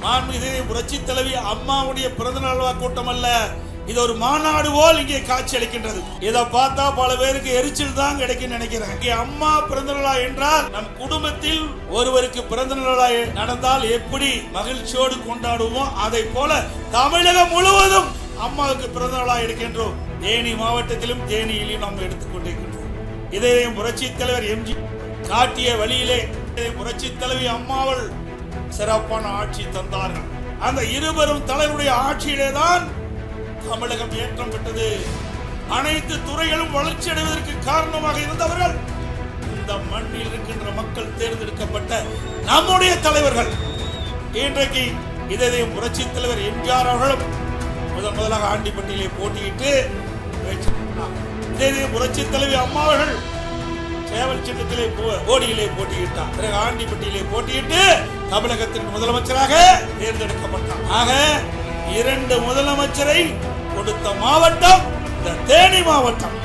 மாண்புமிகு புரட்சி தலைவி அம்மாவுடைய பிறந்தநாள் கூட்டம் அல்ல, இது ஒரு மாநாடு போல் இங்கே காட்சி அளிக்கின்றது. இதை பார்த்தா பல பேருக்கு எரிச்சல் தான் கிடைக்கும் நினைக்கிறேன். இங்கே அம்மா பிறந்தநாள் என்றால் நம் குடும்பத்தில் ஒருவருக்கு பிறந்தநாள் நடந்தால் எப்படி மகிழ்ச்சியோடு கொண்டாடுவோம், அதை போல தமிழகம் முழுவதும் அம்மாவுக்கு பிறந்தநாளா எடுக்கின்றோம். தேனி மாவட்டத்திலும் தேனியிலும் நாம் எடுத்துக்கொண்டிருக்கின்றோம். இதை புரட்சி தலைவர் எம்ஜி காட்டிய வழியிலே புரட்சி தலைவி அம்மாவள் சிறப்பான ஆட்சி தந்தார்கள். அந்த இருவரும் தலைவருடைய ஆட்சியிலே தான் தமிழகம் ஏற்றம் பெற்றது. அனைத்து துறைகளும் வளர்ச்சி அடைவதற்கு காரணமாக இருந்தவர்கள் இந்த மண்ணில் இருக்கின்ற மக்கள் தேர்ந்தெடுக்கப்பட்ட நம்முடைய தலைவர்கள். இன்றைக்கு இதை புரட்சி தலைவர் எம்ஜிஆர் அவர்களும் முதலாக ஆண்டிப்பட்டியிலே போட்டியிட்டு, இதே புரட்சி தலைவி அம்மாவர்கள் சேவல் சின்னத்திலே போடியிலே போட்டியிட்டார். பிறகு ஆண்டிப்பட்டியிலே போட்டியிட்டு தமிழகத்தின் முதலமைச்சராக தேர்ந்தெடுக்கப்பட்டார். ஆக 2 முதலமைச்சரை கொடுத்த மாவட்டம் இந்த தேனி மாவட்டம்.